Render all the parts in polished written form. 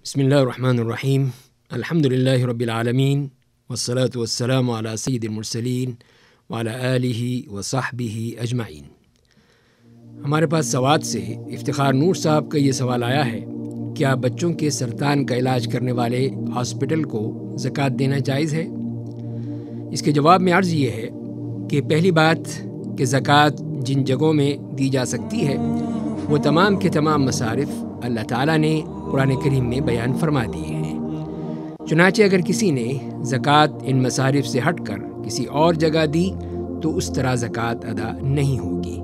بسم اللہ الرحمن الرحیم الحمدللہ رب العالمین والصلاة والسلام علی سید المرسلین وعلی آلہ وصحبہ اجمعین۔ ہمارے پاس سوات سے افتخار نور صاحب کا یہ سوال آیا ہے، کیا بچوں کے سرطان کا علاج کرنے والے ہاسپٹل کو زکوٰۃ دینا جائز ہے؟ اس کے جواب میں عرض یہ ہے کہ پہلی بات کہ زکوٰۃ جن جگہوں میں دی جا سکتی ہے وہ تمام کے تمام مصارف اللہ تعالیٰ نے قرآن کریم میں بیان فرما دیے ہیں۔ چنانچہ اگر کسی نے زکوٰۃ ان مصارف سے ہٹ کر کسی اور جگہ دی تو اس طرح زکوٰۃ ادا نہیں ہوگی،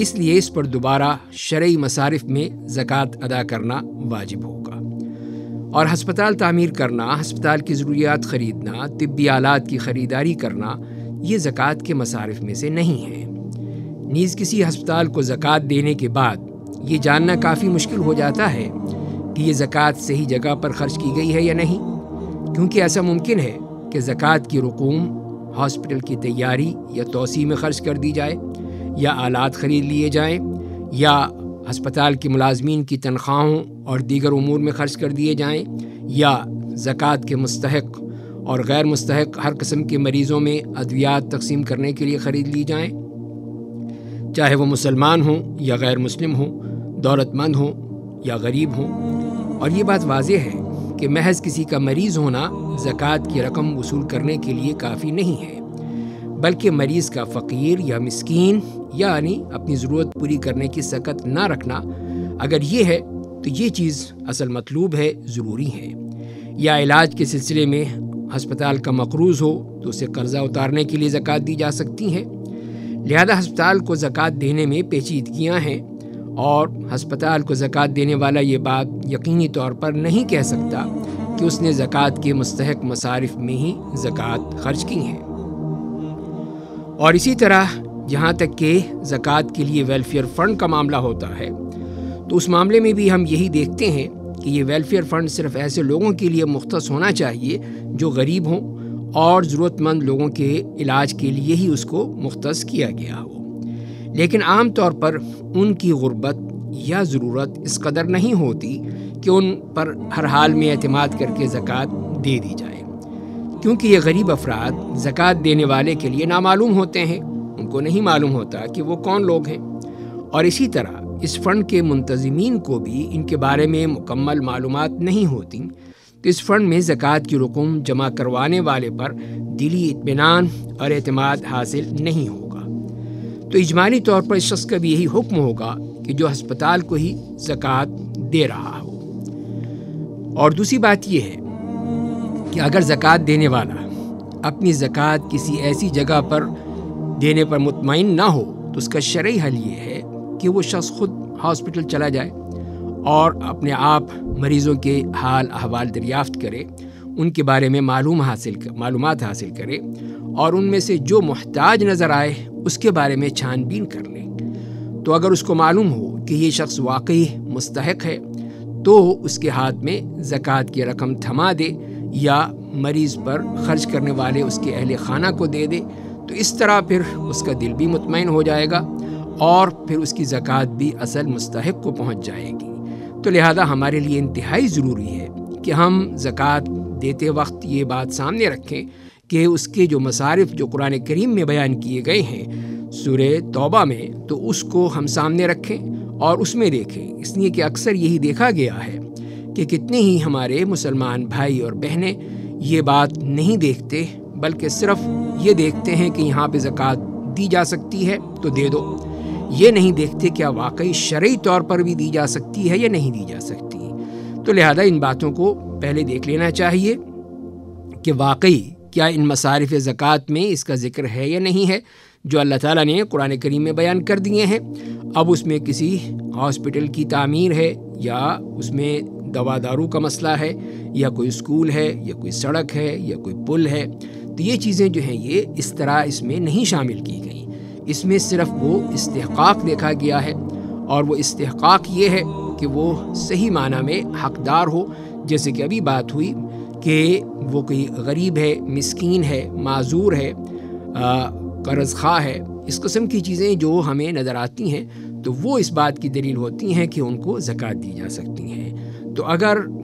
اس لیے اس پر دوبارہ شرعی مصارف میں زکوٰۃ ادا کرنا واجب ہوگا۔ اور ہسپتال تعمیر کرنا، ہسپتال کی ضروریات خریدنا، طبی آلات کی خریداری کرنا یہ زکوٰۃ کے مصارف میں سے نہیں ہے۔ نیز کسی ہسپتال کو زکوٰۃ دینے کے بعد یہ جاننا کافی مشکل ہو جاتا ہے کہ یہ زکوٰۃ صحیح جگہ پر خرچ کی گئی ہے یا نہیں، کیونکہ ایسا ممکن ہے کہ زکوٰۃ کی رقوم ہاسپٹل کی تیاری یا توسیع میں خرچ کر دی جائے، یا آلات خرید لیے جائیں، یا ہسپتال کے ملازمین کی تنخواہوں اور دیگر امور میں خرچ کر دیے جائیں، یا زکوٰۃ کے مستحق اور غیر مستحق ہر قسم کے مریضوں میں ادویات تقسیم کرنے کے لیے خرید لی جائیں، چاہے وہ مسلمان ہوں یا غیر مسلم ہوں، دولت مند ہوں یا غریب ہوں۔ اور یہ بات واضح ہے کہ محض کسی کا مریض ہونا زکوٰۃ کی رقم وصول کرنے کے لیے کافی نہیں ہے، بلکہ مریض کا فقیر یا مسکین یعنی اپنی ضرورت پوری کرنے کی سکت نہ رکھنا، اگر یہ ہے تو یہ چیز اصل مطلوب ہے، ضروری ہے۔ یا علاج کے سلسلے میں ہسپتال کا مقروض ہو تو اسے قرضہ اتارنے کے لیے زکوٰۃ دی جا سکتی ہے۔ لہذا ہسپتال کو زکوٰۃ دینے میں پیچیدگیاں ہیں، اور ہسپتال کو زکوٰۃ دینے والا یہ بات یقینی طور پر نہیں کہہ سکتا کہ اس نے زکوٰۃ کے مستحق مصارف میں ہی زکوٰۃ خرچ کی ہیں۔ اور اسی طرح جہاں تک کہ زکوٰۃ کے لیے ویلفیئر فنڈ کا معاملہ ہوتا ہے تو اس معاملے میں بھی ہم یہی دیکھتے ہیں کہ یہ ویلفیئر فنڈ صرف ایسے لوگوں کے لیے مختص ہونا چاہیے جو غریب ہوں، اور ضرورت مند لوگوں کے علاج کے لیے ہی اس کو مختص کیا گیا ہو۔ لیکن عام طور پر ان کی غربت یا ضرورت اس قدر نہیں ہوتی کہ ان پر ہر حال میں اعتماد کر کے زکوٰۃ دے دی جائے، کیونکہ یہ غریب افراد زکوٰۃ دینے والے کے لیے نامعلوم ہوتے ہیں، ان کو نہیں معلوم ہوتا کہ وہ کون لوگ ہیں۔ اور اسی طرح اس فنڈ کے منتظمین کو بھی ان کے بارے میں مکمل معلومات نہیں ہوتی، تو اس فنڈ میں زکوٰۃ کی رقم جمع کروانے والے پر دلی اطمینان اور اعتماد حاصل نہیں ہوگا۔ تو اجمالی طور پر اس شخص کا بھی یہی حکم ہوگا کہ جو ہسپتال کو ہی زکوٰۃ دے رہا ہو۔ اور دوسری بات یہ ہے کہ اگر زکوٰۃ دینے والا اپنی زکوٰۃ کسی ایسی جگہ پر دینے پر مطمئن نہ ہو تو اس کا شرعی حل یہ ہے کہ وہ شخص خود ہاسپٹل چلا جائے اور اپنے آپ مریضوں کے حال احوال دریافت کرے، ان کے بارے میں معلومات حاصل کرے، اور ان میں سے جو محتاج نظر آئے اس کے بارے میں چھان بین کر لے۔ تو اگر اس کو معلوم ہو کہ یہ شخص واقعی مستحق ہے تو اس کے ہاتھ میں زکوٰۃ کی رقم تھما دے، یا مریض پر خرچ کرنے والے اس کے اہل خانہ کو دے دے، تو اس طرح پھر اس کا دل بھی مطمئن ہو جائے گا اور پھر اس کی زکوٰۃ بھی اصل مستحق کو پہنچ جائے گی۔ تو لہذا ہمارے لیے انتہائی ضروری ہے کہ ہم زکوٰۃ دیتے وقت یہ بات سامنے رکھیں کہ اس کے جو مصارف جو قرآن کریم میں بیان کیے گئے ہیں سورہ توبہ میں، تو اس کو ہم سامنے رکھیں اور اس میں دیکھیں، اس لیے کہ اکثر یہی دیکھا گیا ہے کہ کتنے ہی ہمارے مسلمان بھائی اور بہنیں یہ بات نہیں دیکھتے، بلکہ صرف یہ دیکھتے ہیں کہ یہاں پہ زکوٰۃ دی جا سکتی ہے تو دے دو، یہ نہیں دیکھتے کیا واقعی شرعی طور پر بھی دی جا سکتی ہے یا نہیں دی جا سکتی۔ تو لہذا ان باتوں کو پہلے دیکھ لینا چاہیے کہ واقعی کیا ان مصارف زکوٰۃ میں اس کا ذکر ہے یا نہیں ہے جو اللہ تعالیٰ نے قرآن کریم میں بیان کر دیے ہیں۔ اب اس میں کسی ہاسپٹل کی تعمیر ہے، یا اس میں دوا دارو کا مسئلہ ہے، یا کوئی اسکول ہے، یا کوئی سڑک ہے، یا کوئی پل ہے، تو یہ چیزیں جو ہیں یہ اس طرح اس میں نہیں شامل کی گئیں۔ اس میں صرف وہ استحقاق دیکھا گیا ہے، اور وہ استحقاق یہ ہے کہ وہ صحیح معنی میں حقدار ہو، جیسے کہ ابھی بات ہوئی کہ وہ کوئی غریب ہے، مسکین ہے، معذور ہے، قرض خواہ ہے، اس قسم کی چیزیں جو ہمیں نظر آتی ہیں تو وہ اس بات کی دلیل ہوتی ہیں کہ ان کو زکوٰۃ دی جا سکتی ہیں۔ تو اگر